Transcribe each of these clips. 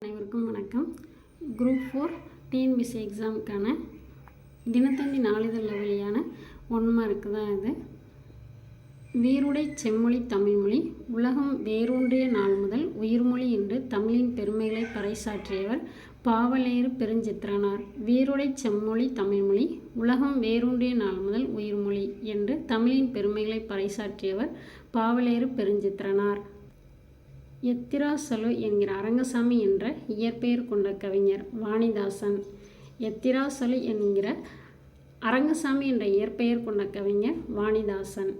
அனைவருக்கும் வணக்கம். Group 4 TNPSC எக்ஸாமுக்கான Dinathanthi நாளிதழில் வெளியான 1 மார்க்கு தான் இது. வீருடை செம்மொழி தமிழ்மொழி உலகம் வேரூன்றிய நாள் முதல் உயிர்மொழி என்று தமிழின் பெருமைகளை பறைசாற்றியவர் பாவலேறு பெருஞ்சித்திரனார். வீருடை செம்மொழி தமிழ்மொழி உலகம் வேரூன்றிய நாள் முதல் உயிர்மொழி என்று தமிழின் பெருமைகளை பறைசாற்றியவர் பாவலேறு பெருஞ்சித்திரனார். எத்திராசலு என்கிற அரங்கசாமி என்ற இயற்பெயர் கொண்ட கவிஞர் வாணிதாசன். எத்திராசலு என்கிற அரங்கசாமி என்ற இயற்பெயர் கொண்ட கவிஞர் வாணிதாசன்.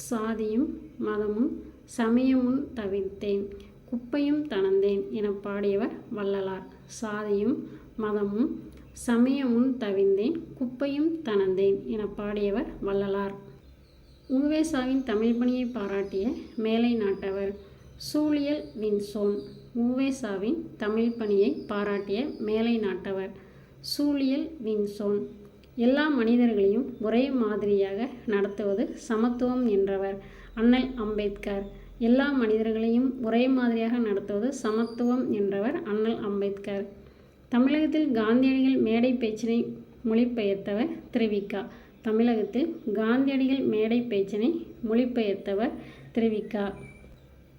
சாதியும் மதமும் சமயமும் தவிர்த்தேன் குப்பையும் தணந்தேன் என பாடியவர் வள்ளலார். சாதியும் மதமும் சமயமும் தவிர்ந்தேன் குப்பையும் தணந்தேன் என பாடியவர் வள்ளலார். உவேசாவின் தமிழ் பணியை பாராட்டிய மேலை நாட்டவர் சூழியல் வின்சோன். உவேசாவின் தமிழ் பணியை பாராட்டிய மேலை நாட்டவர் சூழியல் வின்சோன். எல்லா மனிதர்களையும் ஒரே மாதிரியாக நடத்துவது சமத்துவம் என்றவர் அண்ணல் அம்பேத்கர். எல்லா மனிதர்களையும் ஒரே மாதிரியாக நடத்துவது சமத்துவம் என்றவர் அண்ணல் அம்பேத்கர். தமிழகத்தில் காந்தியடிகள் மேடை பேச்சினை மொழிபெயர்த்தவர் திருவிக. தமிழகத்தில் காந்தியடிகள் மேடை பேச்சினை மொழிபெயர்த்தவர் திருவிக.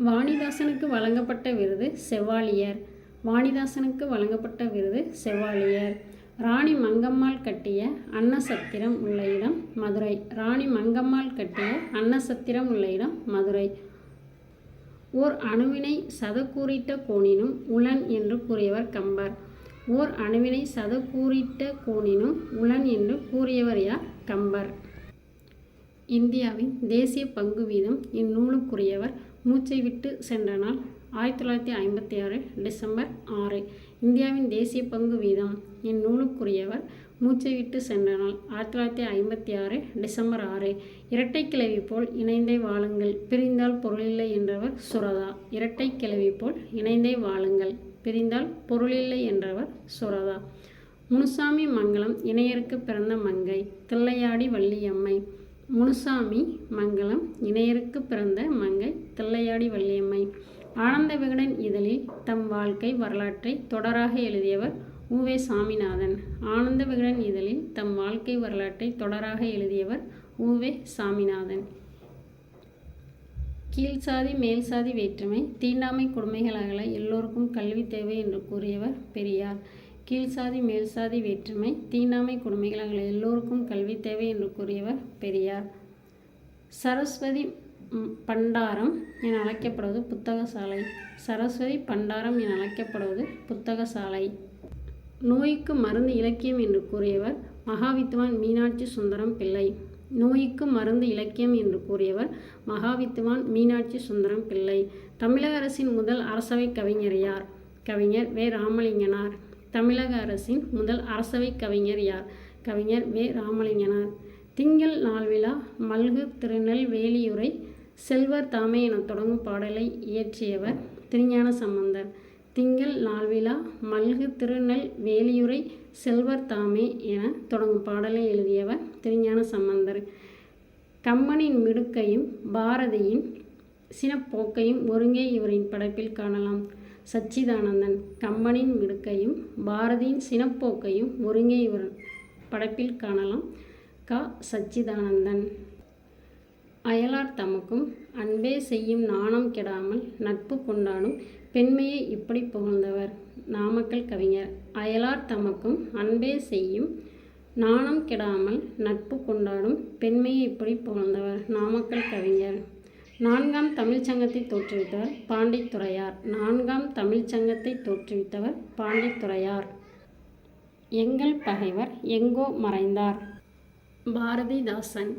வாணிதாசனுக்கு வழங்கப்பட்ட விருது செவாலியர். வாணிதாசனுக்கு வழங்கப்பட்ட விருது செவாலியர். ராணி மங்கம்மாள் கட்டிய அன்னசத்திரம் உள்ள இடம் மதுரை. ராணி மங்கம்மாள் கட்டிய அன்னசத்திரம் உள்ள இடம் மதுரை. ஓர் அணுவினை சதக்கூறிட்ட கோணினும் உளன் என்று கூறியவர் கம்பர். ஓர் அணுவினை சதக்கூறிட்ட கோணினும் உளன் என்று கூறியவர் யார்? கம்பர். இந்தியாவின் தேசிய பங்கு வீதம் இந்நூலுக்குரியவர் மூச்சை விட்டு சென்ற நாள் 1956 டிசம்பர் 6. இந்தியாவின் தேசிய பங்கு வீதம் இந்நூலுக்குரியவர் மூச்சை விட்டு சென்ற நாள் 1956 டிசம்பர் 6. இரட்டை கிளவி போல் இணைந்தே வாழுங்கள் பிரிந்தால் பொருளில்லை என்றவர் சுரதா. இரட்டை கிளவி போல் இணைந்தே வாழுங்கள் பிரிந்தால் பொருளில்லை என்றவர் சுரதா. முனுசாமி மங்கலம் இணையருக்கு பிறந்த மங்கை தில்லையாடி வள்ளியம்மை. முனுசாமி மங்கலம் இணையருக்கு பிறந்த மங்கை தில்லையாடி வள்ளியம்மை. ஆனந்த விகடன் இதழில் தம் வாழ்க்கை வரலாற்றை தொடராக எழுதியவர் உவே சாமிநாதன். ஆனந்த விகடன் இதழில் தம் வாழ்க்கை வரலாற்றை தொடராக எழுதியவர் உவே சாமிநாதன். கீழ்சாதி மேல்சாதி வேற்றுமை தீண்டாமை கொடுமைகள் அகல எல்லோருக்கும் கல்வி தேவை என்று கூறியவர் பெரியார். கீழ்சாதி மேல்சாதி வேற்றுமை தீண்டாமை கொடுமைகள் அகல எல்லோருக்கும் கல்வி தேவை என்று கூறியவர் பெரியார். சரஸ்வதி பண்டாரம் என அழைக்கப்படுவது புத்தகசாலை. சரஸ்வதி பண்டாரம் என அழைக்கப்படுவது புத்தகசாலை. நோய்க்கு மருந்து இலக்கியம் என்று கூறியவர் மகாவித்வான் மீனாட்சி சுந்தரம் பிள்ளை. நோய்க்கு மருந்து இலக்கியம் என்று கூறியவர் மகாவித்வான் மீனாட்சி சுந்தரம் பிள்ளை. தமிழக அரசின் முதல் அரசவை கவிஞர் யார்? கவிஞர் வே. ராமலிங்கனார். தமிழக அரசின் முதல் அரசவை கவிஞர் யார்? கவிஞர் வே. ராமலிங்கனார். திங்கள் நாள்விழா மல்கு திருநெல் வேலியுரை செல்வர் தாமே என தொடங்கும் பாடலை இயற்றியவர் திருஞான சம்பந்தர். திங்கள் நாள்விழா மல்கு திருநெல் வேலியுரை செல்வர் தாமே என தொடங்கும் பாடலை எழுதியவர் திருஞான சம்பந்தர். கம்பனின் மிடுக்கையும் பாரதியின் சினப்போக்கையும் ஒருங்கே இவரின் படைப்பில் காணலாம். சச்சிதானந்தன். கம்பனின் மிடுக்கையும் பாரதியின் சினப்போக்கையும் ஒருங்கே இவர் படைப்பில் காணலாம். க. சச்சிதானந்தன். அயலார் தமக்கும் அன்பே செய்யும் நாணம் கெடாமல் நட்பு கொண்டாடும் பெண்மையை இப்படி புகழ்ந்தவர் நாமக்கல் கவிஞர். அயலார் தமக்கும் அன்பே செய்யும் நாணம் கெடாமல் நட்பு கொண்டாடும் பெண்மையை இப்படி புகழ்ந்தவர் நாமக்கல் கவிஞர். 4ஆம் தமிழ்ச்சங்கத்தை தோற்றுவித்தவர் பாண்டித்துரையார். 4ஆம் தமிழ்ச்சங்கத்தை தோற்றுவித்தவர் பாண்டித்துரையார். எங்கள் பகைவர் எங்கோ மறைந்தார். பாரதிதாசன்.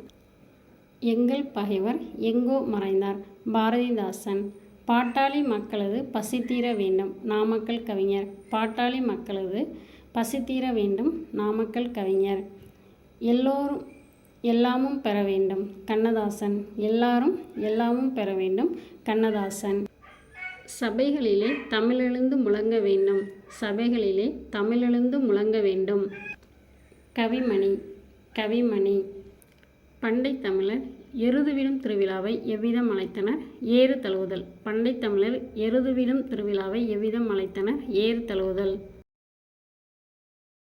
எங்கள் பகைவர் எங்கோ மறைந்தார். பாரதிதாசன். பாட்டாளி மக்களது பசி தீர வேண்டும் நாமக்கல் கவிஞர். பாட்டாளி மக்களது பசி தீர வேண்டும் நாமக்கல் கவிஞர். எல்லோரும் எல்லாமும் பெற வேண்டும் கண்ணதாசன். எல்லாரும் எல்லாமும் பெற வேண்டும் கண்ணதாசன். சபைகளிலே தமிழெழுந்து முழங்க வேண்டும். சபைகளிலே தமிழெழுந்து முழங்க வேண்டும் கவிமணி. கவிமணி. பண்டை தமிழர் எருதுவிடும் திருவிழாவை எவ்விதம் அழைத்தனர்? ஏறு தழுவுதல். பண்டை தமிழர் எருதுவிடும் திருவிழாவை எவ்விதம் அழைத்தனர்? ஏறு தழுவுதல்.